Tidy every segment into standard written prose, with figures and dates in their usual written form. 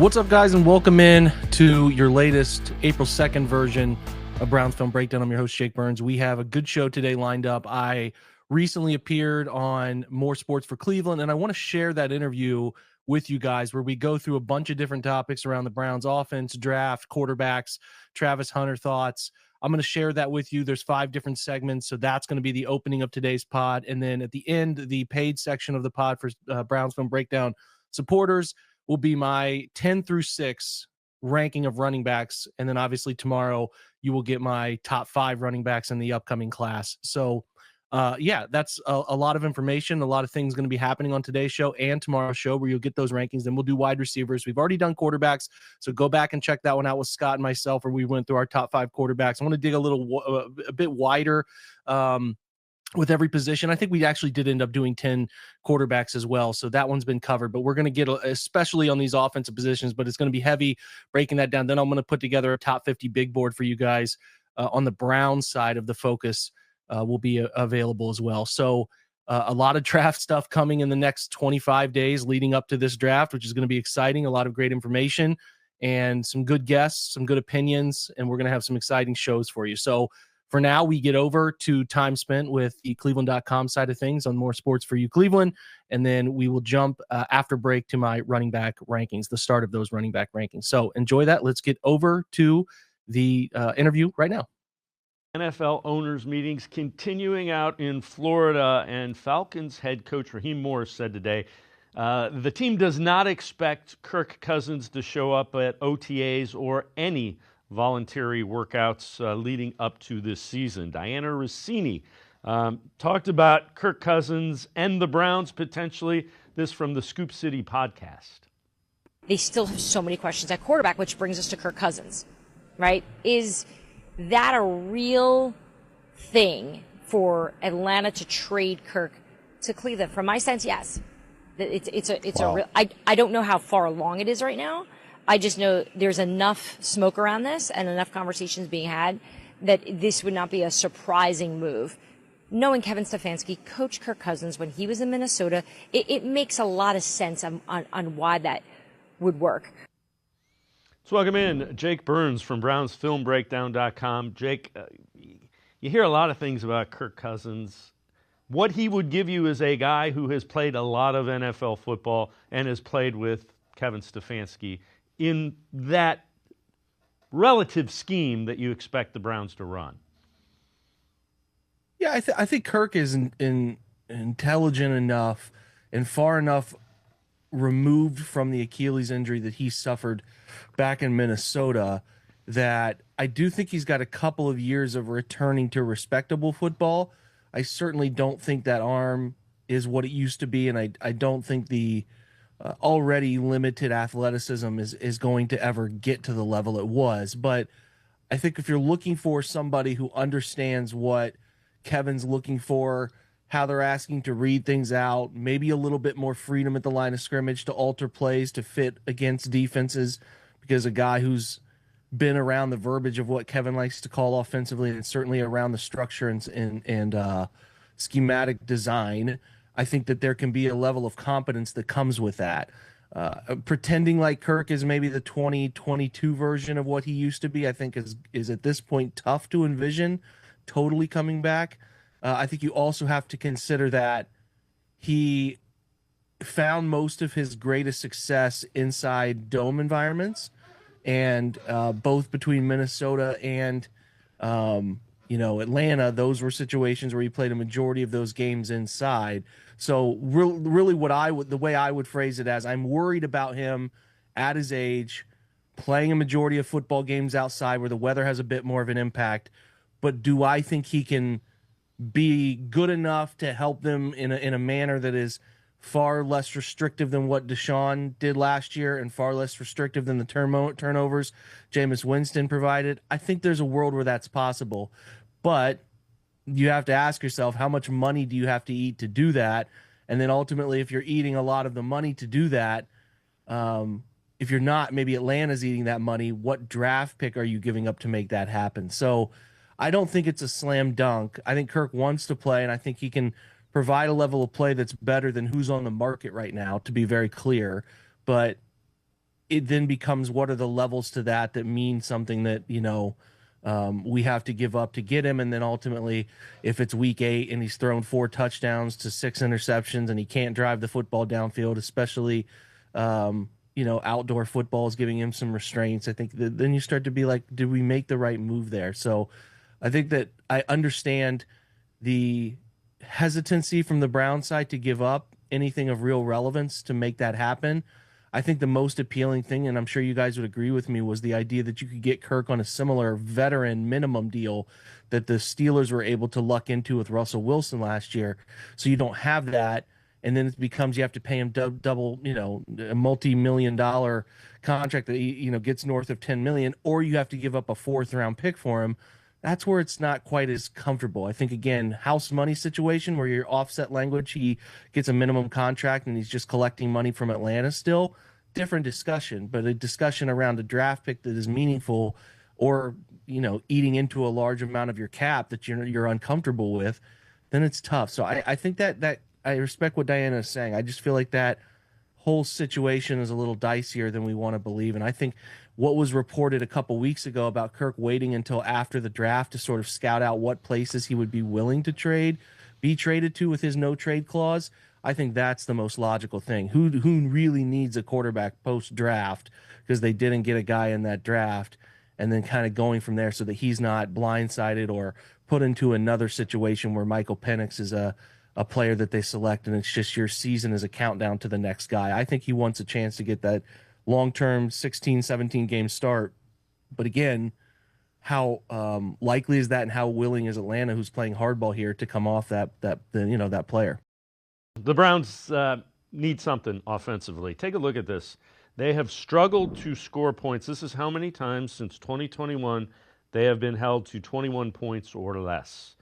What's up, guys, and welcome in to your latest April 2nd version of Browns Film Breakdown. I'm your host, Jake Burns. We have a good show today lined up. I recently appeared on More Sports for Cleveland, and I want to share that interview with you guys where we go through a bunch of different topics around the Browns offense, draft, quarterbacks, Travis Hunter thoughts. I'm going to share that with you. There's 5 different segments, so that's going to be the opening of today's pod. And then at the end, the paid section of the pod for Browns Film Breakdown supporters will be my 10 through 6 ranking of running backs. And then obviously tomorrow you will get my top 5 running backs in the upcoming class. So that's a lot of information. A lot of things going to be happening on today's show and tomorrow's show where you'll get those rankings. Then we'll do wide receivers. We've already done quarterbacks. So go back and check that one out with Scott and myself, where we went through our top 5 quarterbacks. I want to dig a bit wider, with every position. I think we actually did end up doing 10 quarterbacks as well. So that one's been covered, but we're going to get, especially on these offensive positions, but it's going to be heavy breaking that down. Then I'm going to put together a top 50 big board for you guys on the Browns side of the focus will be available as well. So a lot of draft stuff coming in the next 25 days leading up to this draft, which is going to be exciting. A lot of great information and some good guests, some good opinions, and we're going to have some exciting shows for you. So for now, we get over to time spent with the Cleveland.com side of things on More Sports for You Cleveland, and then we will jump after break to my running back rankings, the start of those running back rankings. So enjoy that. Let's get over to the interview right now. NFL owners meetings continuing out in Florida, and Falcons head coach Raheem Morris said today the team does not expect Kirk Cousins to show up at OTAs or any voluntary workouts leading up to this season. Diana Rossini talked about Kirk Cousins and the Browns potentially. This from the Scoop City podcast. They still have so many questions at quarterback, which brings us to Kirk Cousins, right? Is that a real thing for Atlanta to trade Kirk to Cleveland? From my sense, yes. It's a real. I don't know how far along it is right now. I just know there's enough smoke around this and enough conversations being had that this would not be a surprising move. Knowing Kevin Stefanski coached Kirk Cousins when he was in Minnesota, it makes a lot of sense on why that would work. Let's welcome in Jake Burns from BrownsFilmBreakdown.com. Jake, you hear a lot of things about Kirk Cousins. What he would give you is a guy who has played a lot of NFL football and has played with Kevin Stefanski in that relative scheme that you expect the Browns to run. Yeah, I think Kirk is intelligent enough and far enough removed from the Achilles injury that he suffered back in Minnesota that I do think he's got a couple of years of returning to respectable football. I certainly don't think that arm is what it used to be, and I don't think the already limited athleticism is going to ever get to the level it was. But I think if you're looking for somebody who understands what Kevin's looking for, how they're asking to read things out, maybe a little bit more freedom at the line of scrimmage to alter plays to fit against defenses, because a guy who's been around the verbiage of what Kevin likes to call offensively and certainly around the structure and schematic design, I think that there can be a level of competence that comes with that. Pretending like Kirk is maybe the 2022 version of what he used to be, I think is at this point tough to envision totally coming back. I think you also have to consider that he found most of his greatest success inside dome environments, and both between Minnesota and Atlanta, those were situations where he played a majority of those games inside. So really the way I would phrase it as, I'm worried about him at his age playing a majority of football games outside where the weather has a bit more of an impact. But do I think he can be good enough to help them in a manner that is far less restrictive than what Deshaun did last year and far less restrictive than the turnovers Jameis Winston provided? I think there's a world where that's possible. But you have to ask yourself, how much money do you have to eat to do that? And then ultimately, if you're eating a lot of the money to do that, if you're not, maybe Atlanta's eating that money, what draft pick are you giving up to make that happen? So I don't think it's a slam dunk. I think Kirk wants to play, and I think he can provide a level of play that's better than who's on the market right now, to be very clear. But it then becomes, what are the levels to that mean something that, we have to give up to get him. And then ultimately, if it's week 8 and he's thrown 4 touchdowns to 6 interceptions and he can't drive the football downfield, especially, outdoor football is giving him some restraints. I think that then you start to be like, did we make the right move there? So I think that I understand the hesitancy from the Brown side to give up anything of real relevance to make that happen. I think the most appealing thing, and I'm sure you guys would agree with me, was the idea that you could get Kirk on a similar veteran minimum deal that the Steelers were able to luck into with Russell Wilson last year. So you don't have that, and then it becomes you have to pay him double, a multi-million-dollar contract that gets north of $10 million, or you have to give up a 4th-round pick for him. That's where it's not quite as comfortable. I think, again, house money situation where you're offset language, he gets a minimum contract and he's just collecting money from Atlanta still, different discussion. But a discussion around a draft pick that is meaningful, or, eating into a large amount of your cap that you're uncomfortable with, then it's tough. So I think that I respect what Diana is saying. I just feel like that whole situation is a little dicier than we want to believe. And I think what was reported a couple weeks ago about Kirk waiting until after the draft to sort of scout out what places he would be willing to be traded to with his no trade clause, I think that's the most logical thing. Who really needs a quarterback post draft because they didn't get a guy in that draft, and then kind of going from there so that he's not blindsided or put into another situation where Michael Penix is a player that they select and it's just your season is a countdown to the next guy. I think he wants a chance to get that long-term 16, 17 game start. But again, how likely is that, and how willing is Atlanta, who's playing hardball here, to come off that player? The Browns need something offensively. Take a look at this. They have struggled to score points. This is how many times since 2021 they have been held to 21 points or less.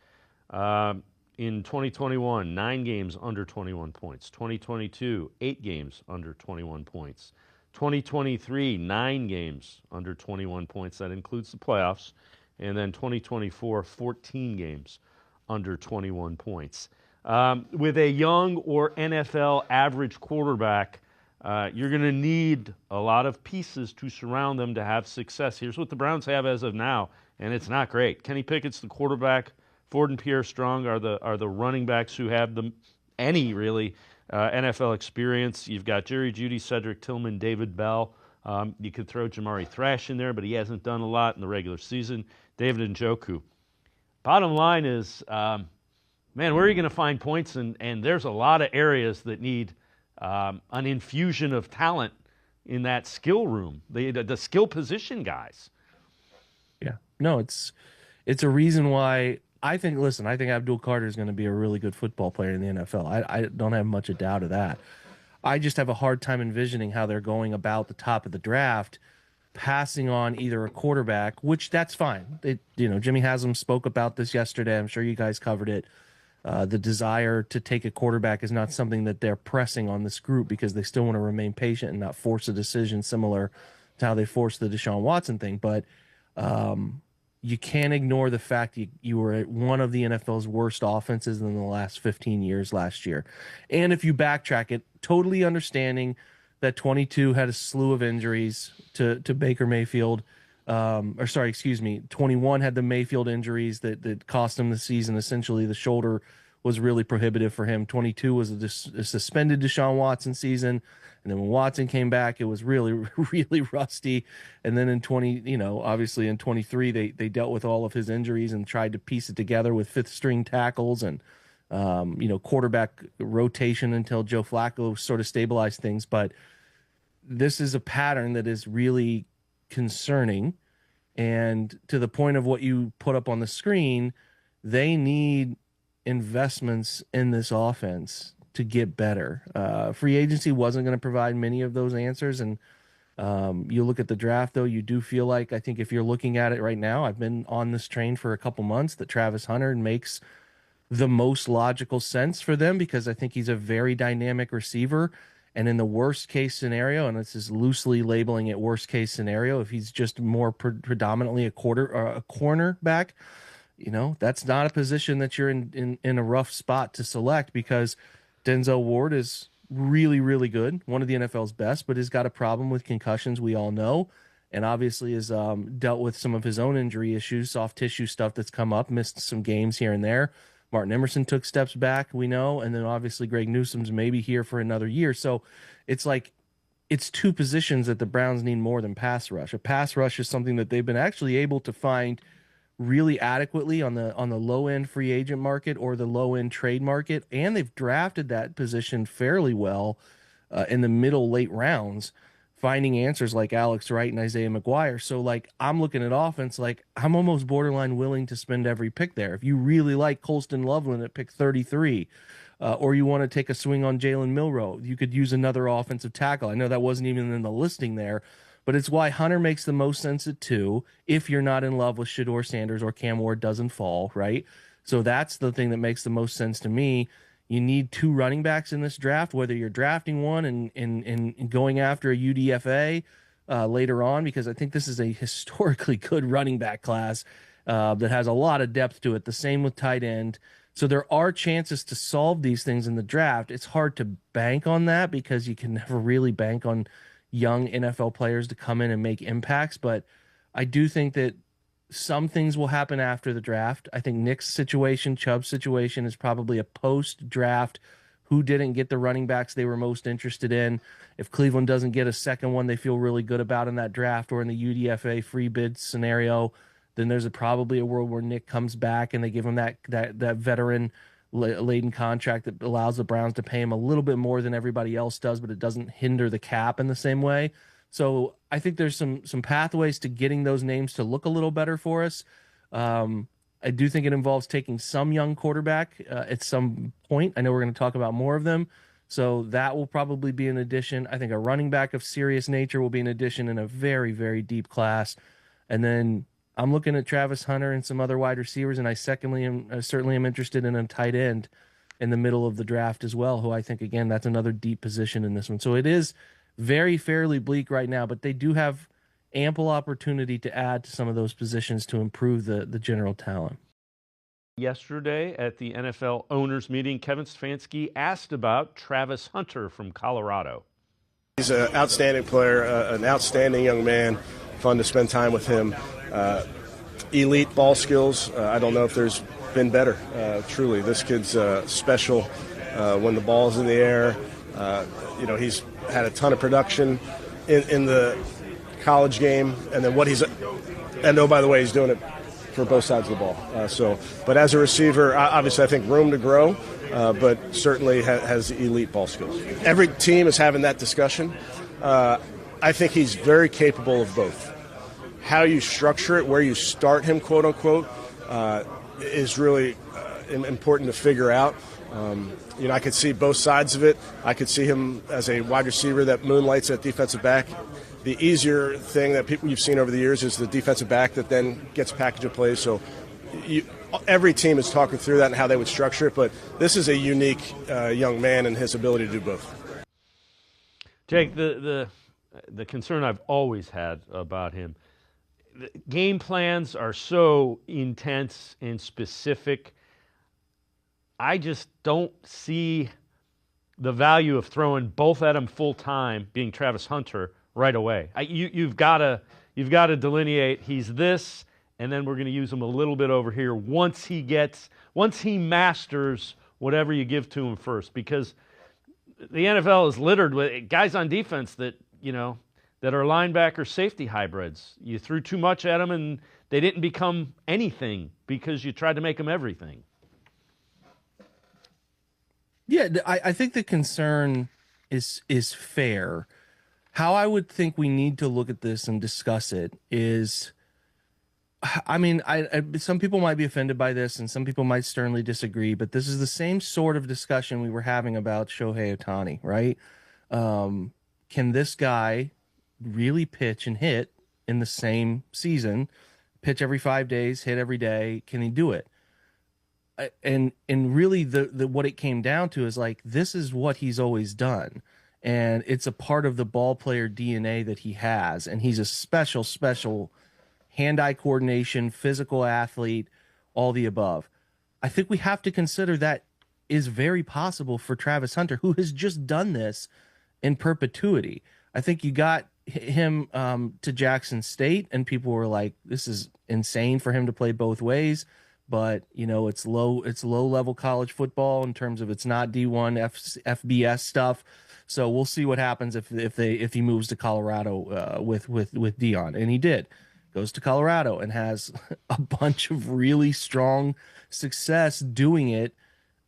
In 2021, 9 games under 21 points. 2022, 8 games under 21 points. 2023, 9 games under 21 points. That includes the playoffs. And then 2024, 14 games under 21 points. With a young or NFL average quarterback, you're going to need a lot of pieces to surround them to have success. Here's what the Browns have as of now, and it's not great. Kenny Pickett's the quarterback. Ford and Pierre Strong are the running backs who have any NFL experience. You've got Jerry Jeudy, Cedric Tillman, David Bell. You could throw Jamari Thrash in there, but he hasn't done a lot in the regular season. David Njoku. Bottom line is, where are you going to find points? And there's a lot of areas that need an infusion of talent in that skill room, the skill position guys. Yeah, no, it's a reason why I think Abdul Carter is going to be a really good football player in the NFL. I don't have much a doubt of that. I just have a hard time envisioning how they're going about the top of the draft, passing on either a quarterback, which that's fine. Jimmy Haslam spoke about this yesterday. I'm sure you guys covered it. The desire to take a quarterback is not something that they're pressing on this group because they still want to remain patient and not force a decision similar to how they forced the Deshaun Watson thing. But you can't ignore the fact you were at one of the NFL's worst offenses in the last 15 years last year. And if you backtrack it, totally understanding that 22 had a slew of injuries to Baker Mayfield. 21 had the Mayfield injuries that cost him the season. Essentially, the shoulder was really prohibitive for him. 22 was a suspended Deshaun Watson season. And then when Watson came back, it was really, really rusty. And then in obviously in 23, they dealt with all of his injuries and tried to piece it together with 5th string tackles and, quarterback rotation until Joe Flacco sort of stabilized things. But this is a pattern that is really concerning. And to the point of what you put up on the screen, they need investments in this offense to get better. Free agency wasn't going to provide many of those answers. And you look at the draft, though, you do feel like, I think if you're looking at it right now, I've been on this train for a couple months, that Travis Hunter makes the most logical sense for them because I think he's a very dynamic receiver. And in the worst case scenario, and this is loosely labeling it worst case scenario, if he's just more predominantly a cornerback, that's not a position that you're in a rough spot to select because Denzel Ward is really, really good, one of the NFL's best, but has got a problem with concussions, we all know, and obviously has dealt with some of his own injury issues, soft tissue stuff that's come up, missed some games here and there. Martin Emerson took steps back, we know, and then obviously Greg Newsome's maybe here for another year. So it's like it's two positions that the Browns need more than pass rush. A pass rush is something that they've been actually able to find really adequately on the low end free agent market or the low end trade market, and they've drafted that position fairly well in the middle late rounds, finding answers like Alex Wright and Isaiah McGuire. So like I'm looking at offense, like I'm almost borderline willing to spend every pick there. If you really like Colston Loveland at pick 33, or you want to take a swing on Jalen Milroe, you could use another offensive tackle. I know that wasn't even in the listing there, but it's why Hunter makes the most sense at 2 if you're not in love with Shedeur Sanders or Cam Ward doesn't fall, right? So that's the thing that makes the most sense to me. You need 2 running backs in this draft, whether you're drafting one and going after a UDFA later on, because I think this is a historically good running back class that has a lot of depth to it. The same with tight end. So there are chances to solve these things in the draft. It's hard to bank on that because you can never really bank on young NFL players to come in and make impacts. But I do think that some things will happen after the draft. I think Nick's situation, Chubb's situation is probably a post-draft who didn't get the running backs they were most interested in. If Cleveland doesn't get a second one they feel really good about in that draft or in the UDFA free bid scenario, then there's probably a world where Nick comes back and they give him that veteran laden contract that allows the Browns to pay him a little bit more than everybody else does, but it doesn't hinder the cap in the same way. So I think there's some pathways to getting those names to look a little better for us. I do think it involves taking some young quarterback at some point. I know we're going to talk about more of them, so that will probably be an addition. I think a running back of serious nature will be an addition in a very, very deep class. And then I'm looking at Travis Hunter and some other wide receivers, and I certainly am interested in a tight end in the middle of the draft as well, who I think, again, that's another deep position in this one. So it is fairly bleak right now, but they do have ample opportunity to add to some of those positions to improve the general talent. Yesterday at the NFL owners meeting, Kevin Stefanski asked about Travis Hunter from Colorado. He's an outstanding player, an outstanding young man, fun to spend time with him. Elite ball skills. I don't know if there's been better. Truly, this kid's special when the ball's in the air. He's had a ton of production in the college game, and then by the way, he's doing it for both sides of the ball. But as a receiver, obviously, I think room to grow, but certainly has elite ball skills. Every team is having that discussion. I think he's very capable of both. How you structure it, where you start him, quote unquote, is really important to figure out. I could see both sides of it. I could see him as a wide receiver that moonlights at defensive back. The easier thing that you've seen over the years is the defensive back that then gets a package of plays. So every team is talking through that and how they would structure it. But this is a unique young man and his ability to do both. Jake, the concern I've always had about him, the game plans are so intense and specific. I just don't see the value of throwing both at him full time, being Travis Hunter, right away. You've got to delineate. He's this, and then we're going to use him a little bit over here once he masters whatever you give to him first, because the NFL is littered with guys on defense that are linebacker safety hybrids. You threw too much at them and they didn't become anything because you tried to make them everything. Yeah, I think the concern is fair. How I would think we need to look at this and discuss it is, some people might be offended by this and some people might sternly disagree, but this is the same sort of discussion we were having about Shohei Ohtani, right? Can this guy really pitch and hit in the same season, pitch every 5 days, hit every day? Can he do it? And really the what it came down to is like, this is what he's always done. And it's a part of the ball player DNA that he has. And he's a special hand-eye coordination, physical athlete, all the above. I think we have to consider that is very possible for Travis Hunter, who has just done this in perpetuity. I think you got him to Jackson State, and people were like, "This is insane for him to play both ways." But it's low level college football in terms of it's not D1 FBS stuff. So we'll see what happens if he moves to Colorado with Dion, and he did. Goes to Colorado and has a bunch of really strong success doing it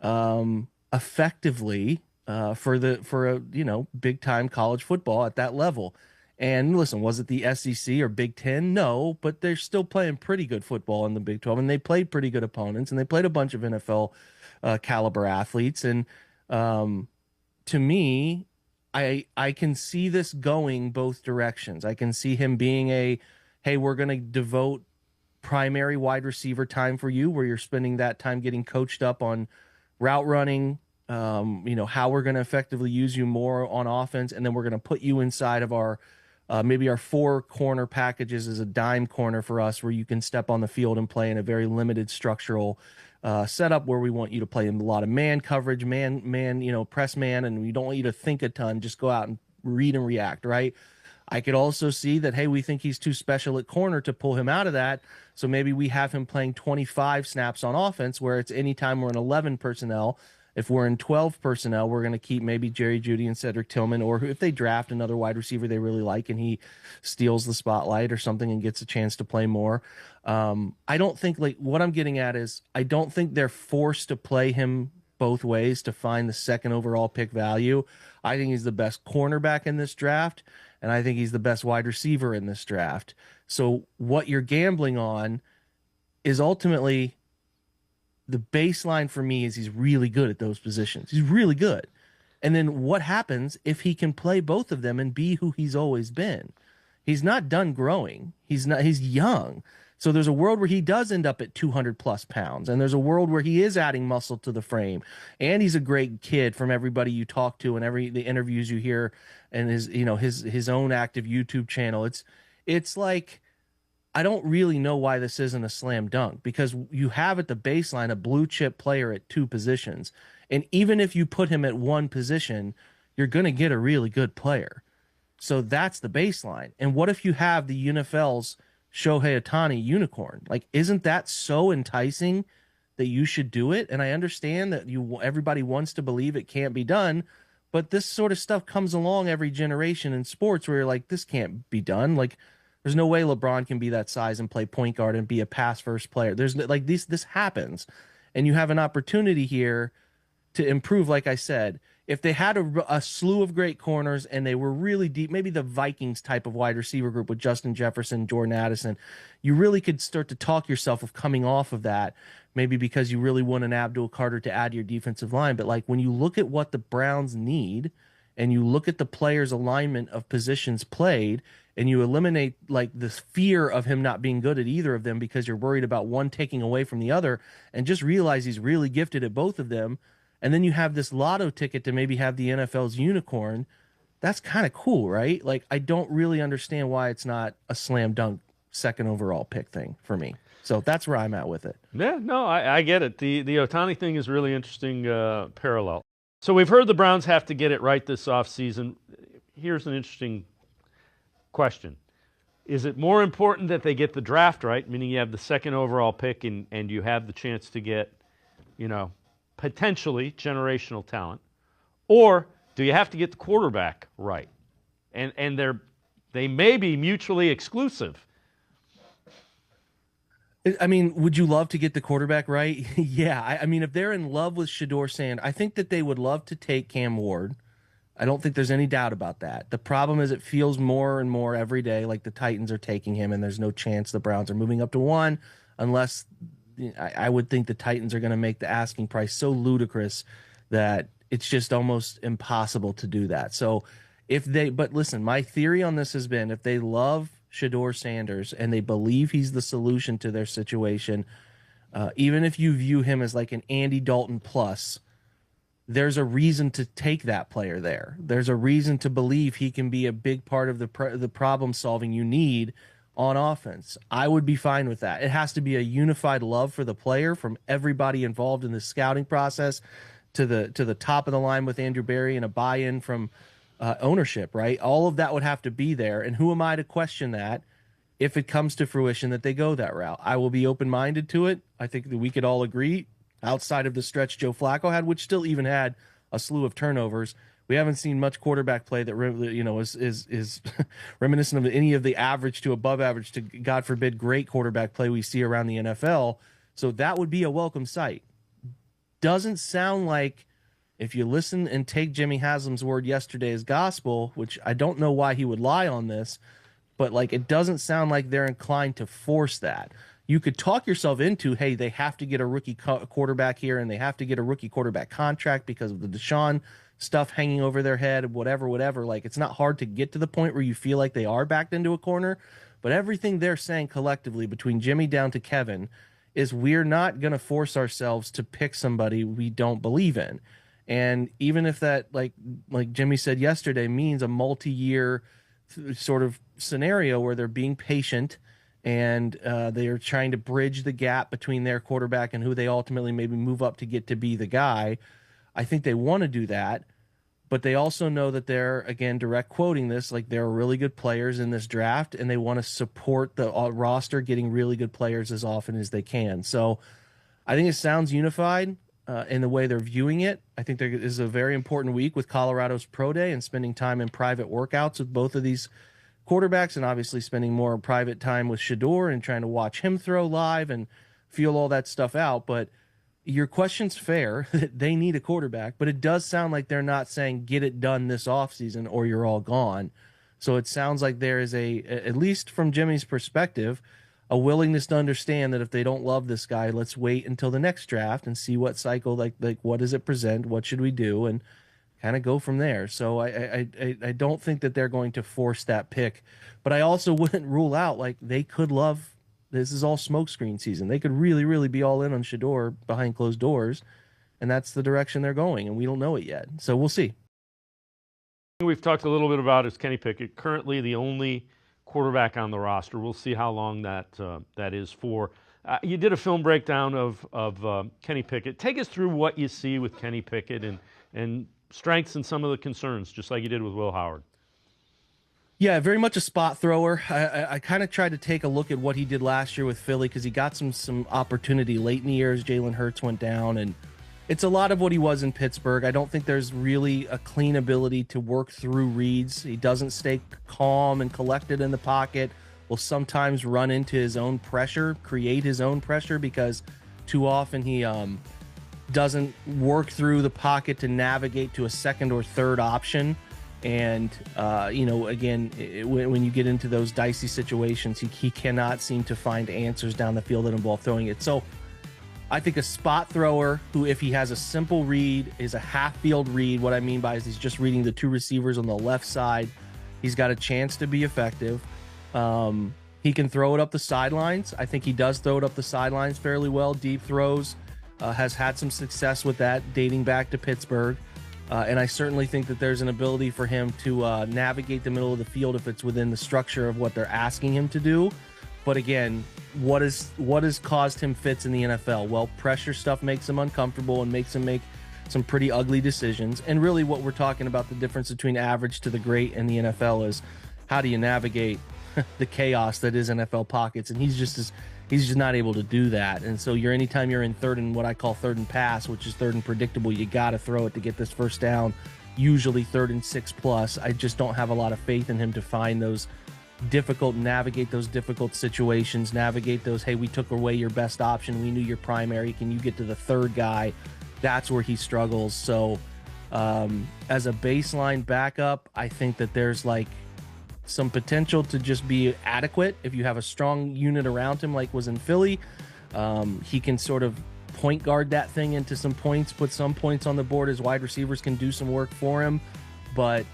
effectively for a big time college football at that level. And listen, was it the SEC or Big Ten? No, but they're still playing pretty good football in the Big 12, and they played pretty good opponents, and they played a bunch of NFL caliber athletes. And to me, I can see this going both directions. I can see him being hey, we're going to devote primary wide receiver time for you, where you're spending that time getting coached up on route running, how we're going to effectively use you more on offense, and then we're going to put you inside of our maybe our 4 corner packages as a dime corner for us, where you can step on the field and play in a very limited structural setup, where we want you to play in a lot of man coverage, press man, and we don't want you to think a ton. Just go out and read and react, right? I could also see that, hey, we think he's too special at corner to pull him out of that. So maybe we have him playing 25 snaps on offense, where it's anytime we're in 11 personnel. If we're in 12 personnel, we're going to keep maybe Jerry Jeudy and Cedric Tillman, or if they draft another wide receiver they really like and he steals the spotlight or something and gets a chance to play more. I don't think, what I'm getting at is, I don't think they're forced to play him both ways to find the second overall pick value. I think he's the best cornerback in this draft, and I think he's the best wide receiver in this draft. So what you're gambling on is ultimately, the baseline for me is he's really good at those positions. He's really good. And then what happens if he can play both of them and be who he's always been? He's not done growing. He's young. So there's a world where he does end up at 200 plus pounds. And there's a world where he is adding muscle to the frame. And he's a great kid from everybody you talk to and the interviews you hear, and his own active YouTube channel. It's like, I don't really know why this isn't a slam dunk, because you have at the baseline a blue chip player at 2 positions. And even if you put him at 1 position, you're going to get a really good player. So that's the baseline. And what if you have the UNFL's Shohei Ohtani unicorn? Isn't that so enticing that you should do it? And I understand that everybody wants to believe it can't be done, but this sort of stuff comes along every generation in sports where you're like, this can't be done. There's no way LeBron can be that size and play point guard and be a pass first player. There's this happens, and you have an opportunity here to improve. Like I said, if they had a slew of great corners and they were really deep, maybe the Vikings type of wide receiver group with Justin Jefferson, Jordan Addison, you really could start to talk yourself of coming off of that, maybe because you really want an Abdul Carter to add to your defensive line. But when you look at what the Browns need, and you look at the players' alignment of positions played, and you eliminate this fear of him not being good at either of them because you're worried about one taking away from the other, and just realize he's really gifted at both of them, and then you have this lotto ticket to maybe have the NFL's unicorn. That's kind of cool, right? I don't really understand why it's not a slam dunk second overall pick thing for me. So that's where I'm at with it. Yeah, no, I get it. The Ohtani thing is really interesting parallel. So we've heard the Browns have to get it right this offseason. Here's an interesting question. Is it more important that they get the draft right, meaning you have the second overall pick and you have the chance to get, potentially generational talent, or do you have to get the quarterback right? And they may be mutually exclusive. I mean, would you love to get the quarterback right? Yeah. I mean, if they're in love with Shedeur Sanders, I think that they would love to take Cam Ward. I don't think there's any doubt about that. The problem is it feels more and more every day like the Titans are taking him, and there's no chance the Browns are moving up to 1 unless I would think the Titans are going to make the asking price so ludicrous that it's just almost impossible to do that. So but listen, my theory on this has been, if they love Shedeur Sanders and they believe he's the solution to their situation, even if you view him as an Andy Dalton plus, there's a reason to take that player there. There's a reason to believe he can be a big part of the problem solving you need on offense. I would be fine with that. It has to be a unified love for the player from everybody involved in the scouting process, to the top of the line with Andrew Berry and a buy-in from ownership, right? All of that would have to be there. And who am I to question that if it comes to fruition that they go that route? I will be open-minded to it. I think that we could all agree, outside of the stretch Joe Flacco had, which still even had a slew of turnovers, we haven't seen much quarterback play that is reminiscent of any of the average to above average to, God forbid, great quarterback play we see around the NFL. So that would be a welcome sight. Doesn't sound like, if you listen and take Jimmy Haslam's word yesterday as gospel, which I don't know why he would lie on this, but like it doesn't sound like they're inclined to force that. You could talk yourself into, hey, they have to get a rookie quarterback here and they have to get a rookie quarterback contract because of the Deshaun stuff hanging over their head, whatever. Like, it's not hard to get to the point where you feel like they are backed into a corner, but everything they're saying collectively between Jimmy down to Kevin is we're not going to force ourselves to pick somebody we don't believe in. And even if that, like Jimmy said yesterday, means a multi-year sort of scenario where they're being patient and they are trying to bridge the gap between their quarterback and who they ultimately maybe move up to get to be the guy, I think they want to do that, but they also know that they're, again, direct quoting this, like there are really good players in this draft and they want to support the roster getting really good players as often as they can. So I think it sounds unified in the way they're viewing it. I think there is a very important week with Colorado's Pro Day and spending time in private workouts with both of these quarterbacks, and obviously spending more private time with Shador and trying to watch him throw live and feel all that stuff out. But your question's fair. They need a quarterback, but it does sound like they're not saying get it done this offseason or you're all gone. So it sounds like there is at least from Jimmy's perspective, a willingness to understand that if they don't love this guy, let's wait until the next draft and see what cycle, like what does it present? What should we do? And kind of go from there. So I don't think that they're going to force that pick, but I also wouldn't rule out, like, they could love, this is all smokescreen season. They could really, really be all in on Shador behind closed doors, and that's the direction they're going, and we don't know it yet. So we'll see. We've talked a little bit about is Kenny Pickett, currently the only quarterback on the roster. We'll see how long that is for. You did a film breakdown of Kenny Pickett. Take us through what you see with Kenny Pickett and strengths and some of the concerns, just like you did with Will Howard. Yeah, very much a spot thrower. I kind of tried to take a look at what he did last year with Philly because he got some opportunity late in the year as Jalen Hurts went down, and it's a lot of what he was in Pittsburgh. I don't think there's really a clean ability to work through reads. He doesn't stay calm and collected in the pocket, will sometimes run into his own pressure, create his own pressure, because too often he doesn't work through the pocket to navigate to a second or third option. And, again, when you get into those dicey situations, he cannot seem to find answers down the field that involve throwing it. So I think a spot thrower who, if he has a simple read, is a half-field read. What I mean by is he's just reading the two receivers on the left side. He's got a chance to be effective. He can throw it up the sidelines. I think he does throw it up the sidelines fairly well. Deep throws. Has had some success with that dating back to Pittsburgh. And I certainly think that there's an ability for him to navigate the middle of the field if it's within the structure of what they're asking him to do. But again, what has caused him fits in the NFL? Well, pressure stuff makes him uncomfortable and makes him make some pretty ugly decisions. And really what we're talking about, the difference between average to the great in the NFL, is how do you navigate the chaos that is NFL pockets? And he's just not able to do that. And so anytime you're in third and what I call third and pass, which is third and predictable, you got to throw it to get this first down, usually 3rd and 6+. I just don't have a lot of faith in him to find those navigate those difficult situations, navigate those, hey, we took away your best option, we knew your primary, can you get to the third guy? That's where he struggles. So as a baseline backup, I think that there's some potential to just be adequate if you have a strong unit around him like was in Philly. He can sort of point guard that thing into some points, put some points on the board. His wide receivers can do some work for him. But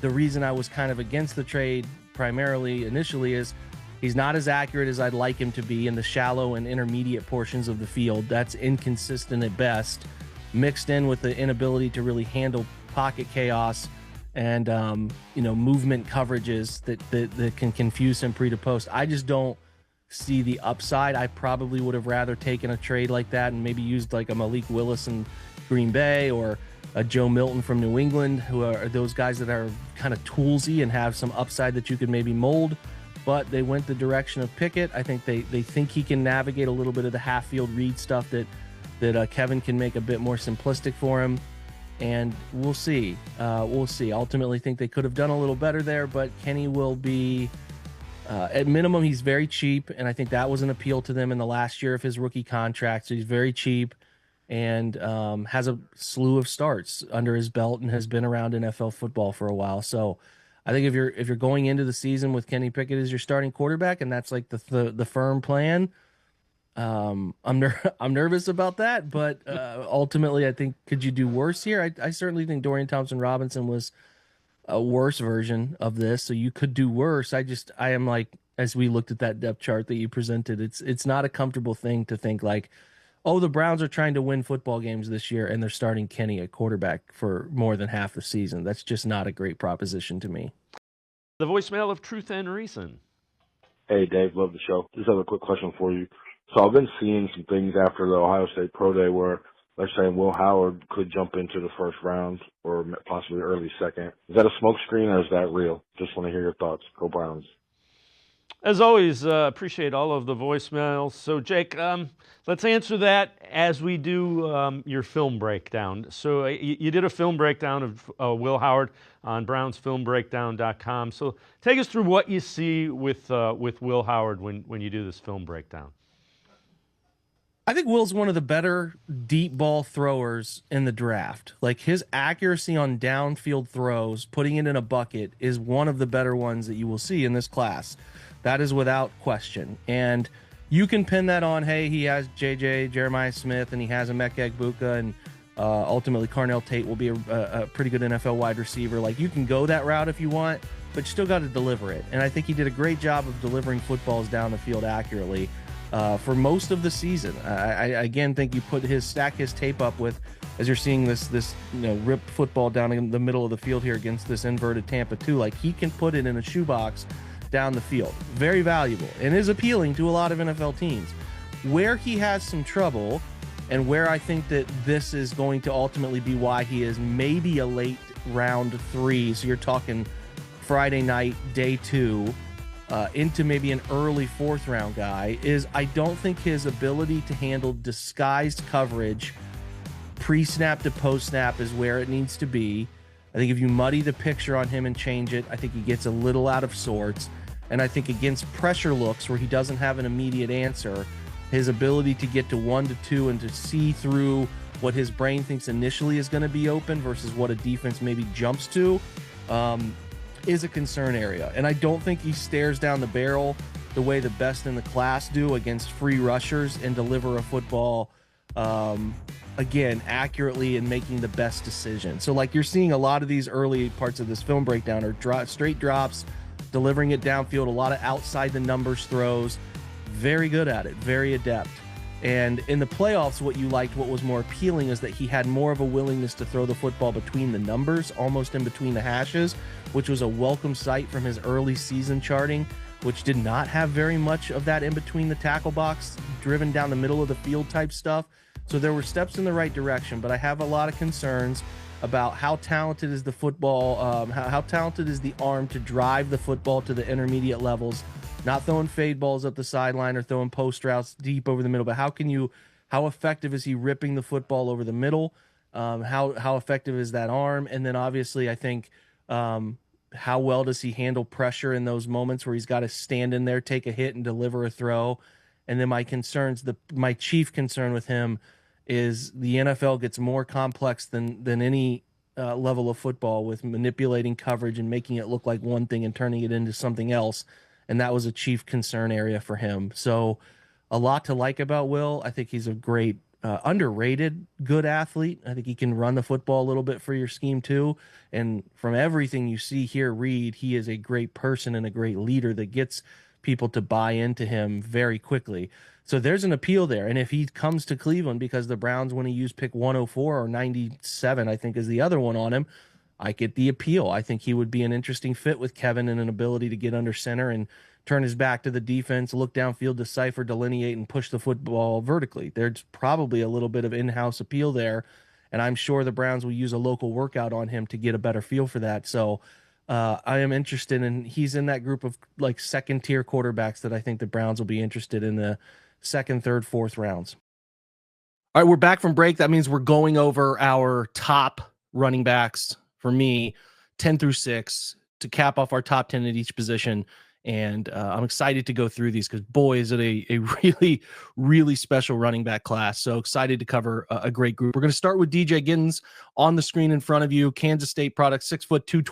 the reason I was kind of against the trade primarily initially is he's not as accurate as I'd like him to be in the shallow and intermediate portions of the field. That's inconsistent at best, mixed in with the inability to really handle pocket chaos and movement coverages that can confuse him pre to post. I just don't see the upside. I probably would have rather taken a trade like that and maybe used like a Malik Willis in Green Bay or a Joe Milton from New England, who are those guys that are kind of toolsy and have some upside that you could maybe mold. But they went the direction of Pickett. I think they think he can navigate a little bit of the half-field read stuff that Kevin can make a bit more simplistic for him. And we'll see. We'll see. Ultimately, think they could have done a little better there, but Kenny will be, at minimum, he's very cheap, and I think that was an appeal to them in the last year of his rookie contract. So he's very cheap and has a slew of starts under his belt and has been around NFL football for a while. So I think if you're going into the season with Kenny Pickett as your starting quarterback, and that's like the firm plan, I'm nervous about that. But ultimately, I think, could you do worse here? I certainly think Dorian Thompson-Robinson was a worse version of this, so you could do worse. I am like, as we looked at that depth chart that you presented, it's not a comfortable thing to think like, oh, the Browns are trying to win football games this year and they're starting Kenny at quarterback for more than half the season. That's just not a great proposition to me. The voicemail of Truth and Reason. Hey, Dave, love the show. Just have a quick question for you. So I've been seeing some things after the Ohio State Pro Day where they're saying Will Howard could jump into the first round or possibly early second. Is that a smokescreen or is that real? Just want to hear your thoughts. Go Browns. As always, appreciate all of the voicemails. So, Jake, let's answer that as we do your film breakdown. So you did a film breakdown of Will Howard on brownsfilmbreakdown.com. So take us through what you see with Will Howard when you do this film breakdown. I think Will's one of the better deep ball throwers in the draft. Like, his accuracy on downfield throws, putting it in a bucket, is one of the better ones that you will see in this class. That is without question. And you can pin that on, hey, he has JJ, Jeremiah Smith, and he has Emeka Egbuka, and ultimately Carnell Tate will be a pretty good NFL wide receiver. Like, you can go that route if you want, but you still got to deliver it. And I think he did a great job of delivering footballs down the field accurately for most of the season. I again think you stack his tape up with, as you're seeing this ripped football down in the middle of the field here against this inverted Tampa 2, like, he can put it in a shoebox down the field. Very valuable and is appealing to a lot of NFL teams. Where he has some trouble, and where I think that this is going to ultimately be why he is maybe a late round 3, so you're talking Friday night, day 2, into maybe an early 4th round guy, is I don't think his ability to handle disguised coverage pre-snap to post-snap is where it needs to be. I think if you muddy the picture on him and change it, I think he gets a little out of sorts. And I think against pressure looks where he doesn't have an immediate answer, his ability to get to 1 to 2 and to see through what his brain thinks initially is going to be open versus what a defense maybe jumps to is a concern area. And I don't think he stares down the barrel the way the best in the class do against free rushers and deliver a football, again, accurately and making the best decision. So, like, you're seeing a lot of these early parts of this film breakdown are straight drops, delivering it downfield, a lot of outside the numbers throws. Very good at it, very adept. And in the playoffs, what was more appealing is that he had more of a willingness to throw the football between the numbers, almost in between the hashes, which was a welcome sight from his early season charting, which did not have very much of that in between the tackle box, driven down the middle of the field type stuff. So there were steps in the right direction, but I have a lot of concerns about how talented is the football, how talented is the arm to drive the football to the intermediate levels, not throwing fade balls up the sideline or throwing post routes deep over the middle, but how effective is he ripping the football over the middle? How effective is that arm? And then obviously I think how well does he handle pressure in those moments where he's got to stand in there, take a hit and deliver a throw? And then my chief concern with him is the NFL gets more complex than any level of football with manipulating coverage and making it look like one thing and turning it into something else. And that was a chief concern area for him. So a lot to like about Will. I think he's a great, underrated, good athlete. I think he can run the football a little bit for your scheme too. And from everything you see here, Reed, he is a great person and a great leader that gets people to buy into him very quickly. So there's an appeal there. And if he comes to Cleveland because the Browns want to use pick 104 or 97, I think is the other one on him, I get the appeal. I think he would be an interesting fit with Kevin and an ability to get under center and turn his back to the defense, look downfield, decipher, delineate, and push the football vertically. There's probably a little bit of in-house appeal there, and I'm sure the Browns will use a local workout on him to get a better feel for that. So I am interested in, he's in that group of like second tier quarterbacks that I think the Browns will be interested in the second, third, fourth rounds. All right, we're back from break. That means we're going over our top running backs for me, 10 through 6, to cap off our top 10 at each position. And I'm excited to go through these because, boy, is it a really, really special running back class. So excited to cover a great group. We're going to start with DJ Giddens on the screen in front of you. Kansas State product, 6'2", 212.